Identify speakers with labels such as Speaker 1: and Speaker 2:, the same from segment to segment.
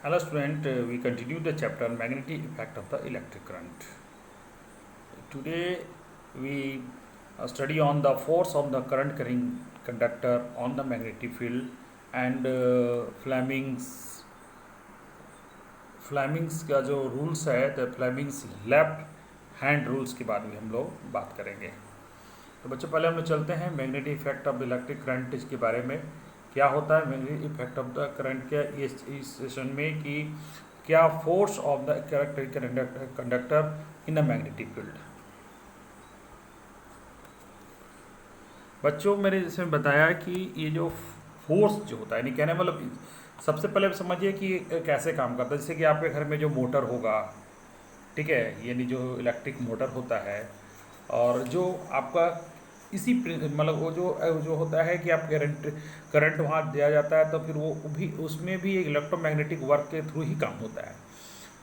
Speaker 1: Hello student, we continue the chapter magnetic effect of the electric current. Today we study on the force of the current carrying conductor on the magnetic field and Fleming's का जो rules है the Fleming's left hand rules के बारे में हम लोग बात करेंगे। तो बच्चों पहले हम लोग चलते हैं magnetic effect of electric current इसके बारे में क्या होता है magnetic effect of the current के इस सेशन में कि क्या force of the conductor in the magnetic field. बच्चों मेरे इसमें बताया कि ये जो फोर्स जो होता है यानी कहने मतलब सबसे पहले समझिए कि कैसे काम करता है। जैसे कि आपके घर में जो मोटर होगा, ठीक है, यानी जो इलेक्ट्रिक मोटर होता है और जो आपका इसी मतलब वो जो होता है कि आप करंट वहाँ दिया जाता है तो फिर वो भी उसमें भी एक इलेक्ट्रोमैग्नेटिक वर्क के थ्रू ही काम होता है।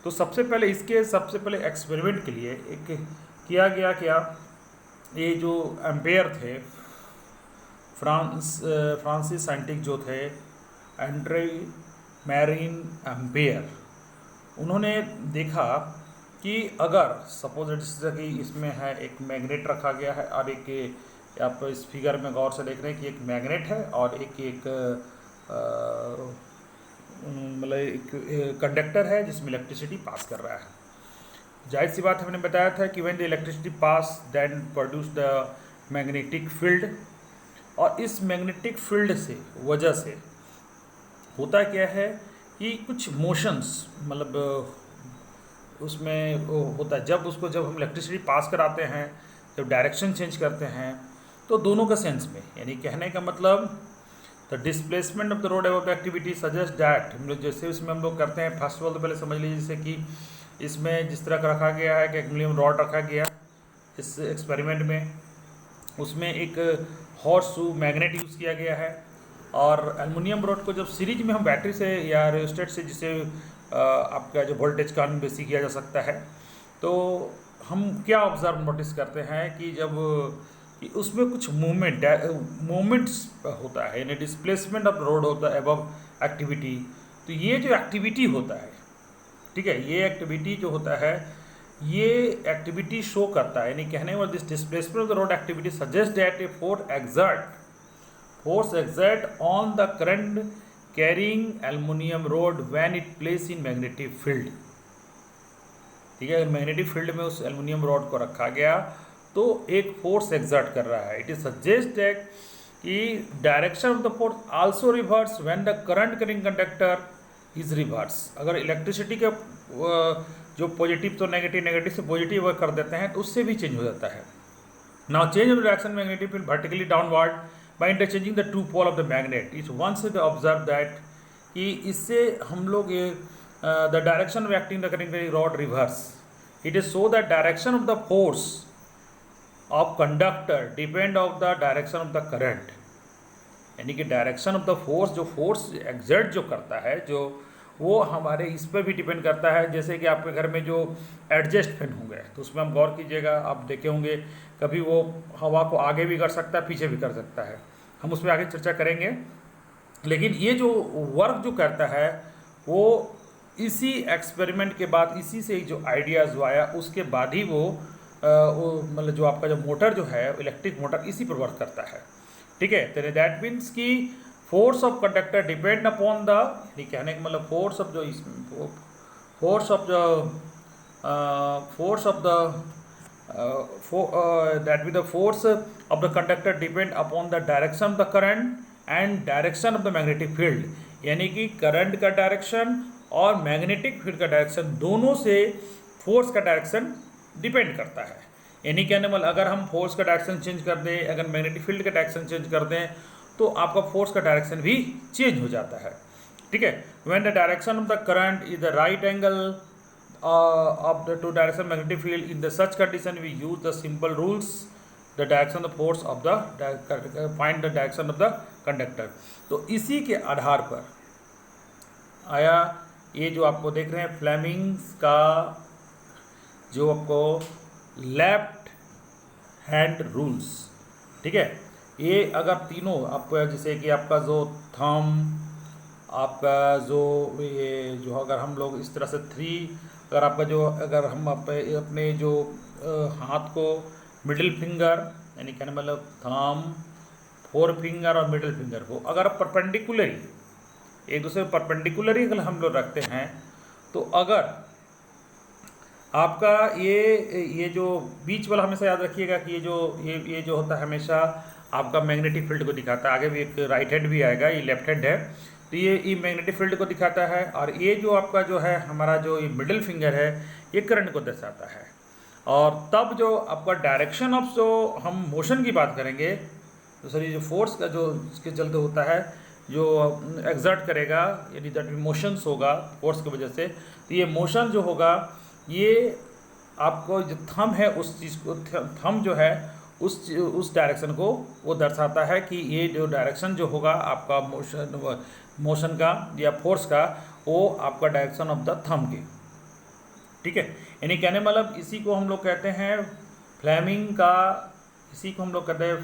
Speaker 1: तो सबसे पहले एक्सपेरिमेंट के लिए एक किया गया क्या, ये जो एम्पेयर थे फ्रांसिस साइंटिस्ट जो थे एंड्रे मैरिन एम्पेयर, उन्होंने देखा कि अगर सपोज जैसे कि इसमें है एक मैग्नेट रखा गया है और एक आप इस फिगर में गौर से देख रहे हैं कि एक मैग्नेट है और एक मतलब एक कंडक्टर है जिसमें इलेक्ट्रिसिटी पास कर रहा है। जाहिर सी बात हमने बताया था कि when the electricity pass then produce the magnetic field, और इस मैग्नेटिक फील्ड से वजह से होता क्या है कि कुछ मोशंस मतलब उसमें वो होता है जब हम इलेक्ट्रिसिटी पास कराते हैं, जब डायरेक्शन चेंज करते हैं तो दोनों का सेंस में, यानी कहने का मतलब the displacement of the road about activity suggest that, हम लोग जैसे इसमें हम लोग करते हैं फर्स्ट ऑफ ऑल तो पहले समझ लीजिए जैसे कि इसमें जिस तरह का रखा गया है कि एल्यूमिनियम रॉड रखा गया इस एक्सपेरिमेंट में, उसमें एक हॉर्स शू मैग्नेट यूज़ किया गया है और एल्युमिनियम रॉड को जब सीरीज में हम बैटरी से या रेजिस्टेट से जिसे आपका जो वोल्टेज का बेसी किया जा सकता है, तो हम क्या ऑब्जर्व नोटिस करते हैं कि जब कि उसमें कुछ मूवमेंट्स होता है, यानी डिस्प्लेसमेंट ऑफ रोड होता है अबव एक्टिविटी। तो ये जो एक्टिविटी होता है, ठीक है, ये एक्टिविटी जो होता है ये एक्टिविटी शो करता है, यानी कहने वाला this displacement of the road activity suggest that A force exert on the current carrying aluminum rod when it placed in magnetic field। ठीक है, मैग्नेटिक फील्ड में उस एल्युमिनियम रॉड को रखा गया तो एक फोर्स एग्जर्ट कर रहा है। इट इज सजेस्ट दैट कि direction of the force also reverse when the current carrying conductor is reverse. अगर इलेक्ट्रिसिटी के जो पॉजिटिव तो नेगेटिव से पॉजिटिव कर देते हैं तो उससे भी चेंज हो जाता है। Now change of direction magnetic field vertically downward by interchanging the two pole of the magnet। It once it observed that कि इससे हम लोग ये the direction of acting the current rod reverse। it is so that direction of the force of conductor depend of the direction of the current, यानी कि direction of the force, जो force exert जो करता है जो वो हमारे इस पर भी डिपेंड करता है। जैसे कि आपके घर में जो एडजस्ट फैन होंगे तो उसमें हम गौर कीजिएगा, आप देखे होंगे कभी वो हवा को आगे भी कर सकता है पीछे भी कर सकता है, हम उस पर आगे चर्चा करेंगे। लेकिन ये जो वर्क जो करता है वो इसी एक्सपेरिमेंट के बाद, इसी से जो आइडियाज़ जो आया उसके बाद ही वो मतलब जो आपका जो मोटर जो है इलेक्ट्रिक मोटर इसी पर वर्क करता है। ठीक है, तो दैट मीन्स कि force of conductor depend upon the, कहने का मतलब force of that mean the force of the conductor depend upon the direction of the current and direction of the magnetic field, यानी कि करंट का direction और magnetic field का direction दोनों से फोर्स का डायरेक्शन डिपेंड करता है। यानी कहने मतलब अगर हम फोर्स का डायरेक्शन चेंज कर दें, अगर मैग्नेटिक फील्ड का डायरेक्शन चेंज कर दें तो आपका फोर्स का डायरेक्शन भी चेंज हो जाता है। ठीक है, when the direction of the current is the right angle of the two direction magnetic field, in the such condition we use the simple rules the direction of force of the find the direction of the conductor. तो इसी के आधार पर आया ये जो आपको देख रहे हैं फ्लेमिंग्स का जो आपको लेफ्ट हैंड रूल्स। ठीक है, ये अगर तीनों आप जैसे कि आपका जो थंब आपका जो ये जो अगर हम लोग इस तरह से थ्री, अगर आपका जो अगर हम अपने जो हाथ को मिडिल फिंगर यानी कहने मतलब थंब, फोर फिंगर और मिडिल फिंगर को अगर परपेंडिकुलरी एक दूसरे परपेंडिकुलरी अगर हम लोग रखते हैं, तो अगर आपका ये जो बीच वाला हमेशा याद रखिएगा कि ये जो होता है हमेशा आपका मैग्नेटिक फील्ड को दिखाता है। आगे भी एक राइट हैंड भी आएगा, ये लेफ्ट हैंड है, तो ये मैग्नेटिक फील्ड को दिखाता है। और ये जो आपका जो है हमारा जो ये मिडिल फिंगर है ये करंट को दर्शाता है। और तब जो आपका डायरेक्शन ऑफ जो हम मोशन की बात करेंगे, तो सर ये जो फोर्स का जो इसके चलते होता है जो एग्जर्ट करेगा, यानी दैट मोशंस होगा फोर्स की वजह से, तो ये मोशन जो होगा ये आपको जो थंब है उस चीज़ को, थंब जो है उस डायरेक्शन को वो दर्शाता है कि ये जो डायरेक्शन जो होगा आपका मोशन का या फोर्स का, वो आपका डायरेक्शन ऑफ द थंब की। ठीक है, यानी कहने मतलब इसी को हम लोग कहते हैं फ्लेमिंग का, इसी को हम लोग कहते हैं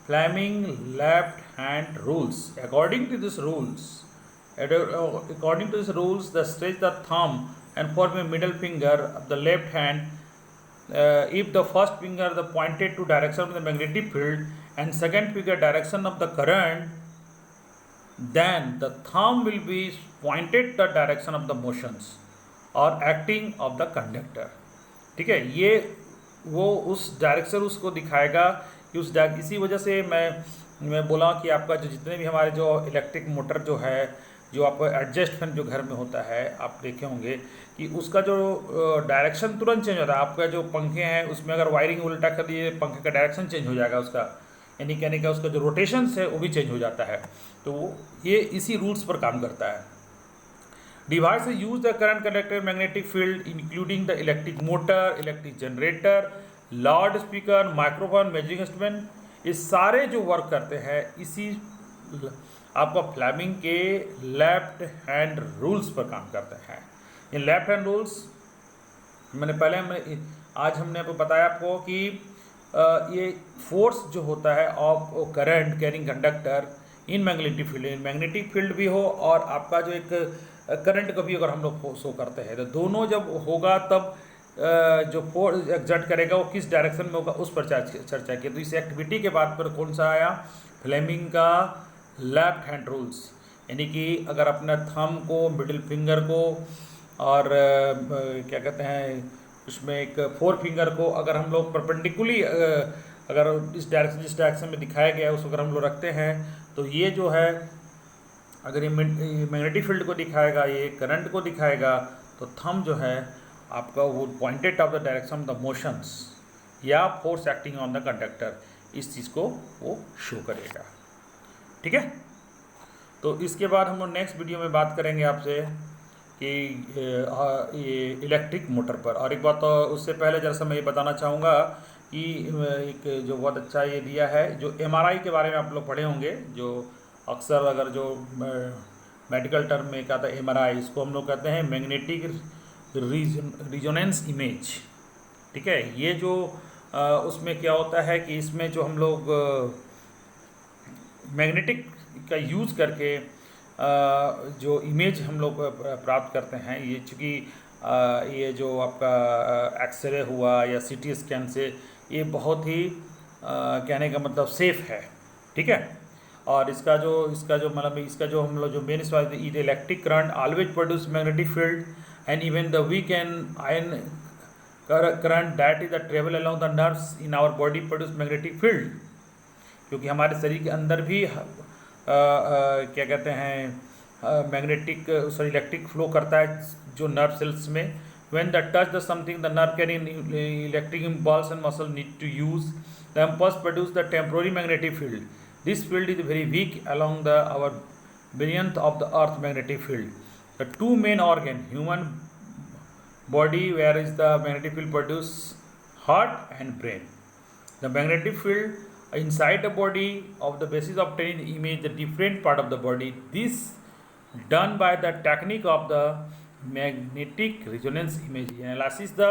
Speaker 1: Fleming left hand rules. According to this rules the stretch the thumb and form a middle finger of the left hand. If the first finger the pointed to direction of the magnetic field and second finger direction of the current, then the thumb will be pointed the direction of the motions or acting of the conductor. ठीक है, ये वो उस direction उसको दिखाएगा कि इसी वजह से मैं बोला कि आपका जो जितने भी हमारे जो इलेक्ट्रिक मोटर जो है, जो आपको एडजस्ट फैन जो घर में होता है, आप देखे होंगे कि उसका जो डायरेक्शन तुरंत चेंज होता है। आपका जो पंखे हैं उसमें अगर वायरिंग उल्टा कर दिए, पंखे का डायरेक्शन चेंज हो जाएगा उसका, यानी कहने का उसका जो रोटेशन है वो भी चेंज हो जाता है। तो ये इसी रूल्स पर काम करता है। Device use the current conductor magnetic field including the electric motor, electric generator, loud speaker, microphone, measuring instrument, ये सारे जो वर्क करते हैं इसी आपका फ्लेमिंग के लेफ्ट हैंड रूल्स पर काम करते हैं। ये लेफ्ट हैंड रूल्स आज हमने आपको बताया आपको कि ये फोर्स जो होता है of current carrying conductor in magnetic field भी हो और आपका जो एक करंट को भी अगर हम लोग शो करते हैं, तो दोनों जब होगा तब जो फोर्स एग्जर्ट करेगा वो किस डायरेक्शन में होगा उस पर चर्चा की। तो इस एक्टिविटी के बाद पर कौन सा आया, फ्लेमिंग का लेफ्ट हैंड रूल्स, यानी कि अगर अपना थंब को, मिडिल फिंगर को और क्या कहते हैं उसमें एक फोर फिंगर को अगर हम लोग परपेंडिकुलरली अगर जिस डायरेक्शन में दिखाया गया है उसको अगर हम लोग रखते हैं, तो ये जो है अगर ये मैग्नेटिक फील्ड को दिखाएगा, ये करंट को दिखाएगा, तो थंब जो है आपका वो pointed of the direction of the motions या force acting on the conductor, इस चीज़ को वो शो करेगा। ठीक है, तो इसके बाद हम लोग नेक्स्ट वीडियो में बात करेंगे आपसे कि ये इलेक्ट्रिक मोटर पर। और एक बात तो उससे पहले जरा सा मैं ये बताना चाहूँगा कि एक जो बहुत अच्छा ये दिया है, जो MRI के बारे में आप लोग पढ़े होंगे, जो अक्सर अगर जो मेडिकल टर्म में क्या था MRI, इसको हम लोग कहते हैं मैग्नेटिक रिजोनेंस इमेज। ठीक है, ये जो उसमें क्या होता है कि इसमें जो हम लोग मैग्नेटिक का यूज़ करके जो इमेज हम लोग प्राप्त करते हैं, ये चूँकि ये जो आपका एक्सरे हुआ या CT स्कैन से ये बहुत ही कहने का मतलब सेफ है। ठीक है, और इसका जो हम लोग जो main it electric current always produce magnetic field and even the weak and ion current that is the travel along the nerves in our body produce magnetic field, क्योंकि हमारे शरीर के अंदर भी क्या कहते हैं मैग्नेटिक इलेक्ट्रिक फ्लो करता है जो नर्व सेल्स में। When the touch the something the nerve can electric impulse and muscle need to use the impulse produce the temporary magnetic field. This field is very weak along the our billionth of the earth magnetic field. The two main organ human body where is the magnetic field produce, heart and brain. The magnetic field inside the body of the basis of obtaining the image the different part of the body. This done by the technique of the magnetic resonance image analysis. The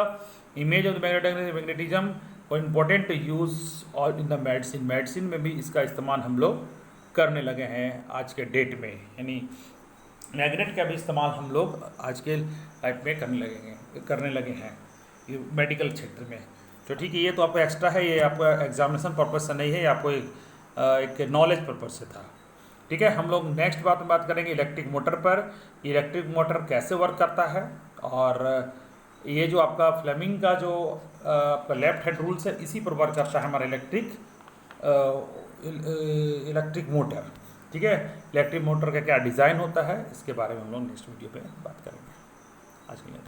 Speaker 1: image of the magnetism को important to use और in the medicine में भी इसका इस्तेमाल हम लोग करने लगे हैं आज के डेट में। यानी मैग्नेट का भी इस्तेमाल हम लोग आज के लाइफ में करने लगे हैं ये मेडिकल क्षेत्र में। तो ठीक है, ये तो आपको एक्स्ट्रा है, ये आपको एग्जामिनेशन पर्पज से नहीं है, ये आपको एक नॉलेज पर्पज से था। ठीक है, हम लोग नेक्स्ट बात करेंगे इलेक्ट्रिक मोटर पर। इलेक्ट्रिक मोटर कैसे वर्क करता है, और ये जो आपका फ्लेमिंग का जो आपका लेफ्ट हैंड रूल्स है, इसी पर वर्क करता है हमारा इलेक्ट्रिक मोटर। ठीक है, इलेक्ट्रिक मोटर का क्या डिज़ाइन होता है, इसके बारे में हम लोग नेक्स्ट वीडियो पे बात करेंगे। आज के लिए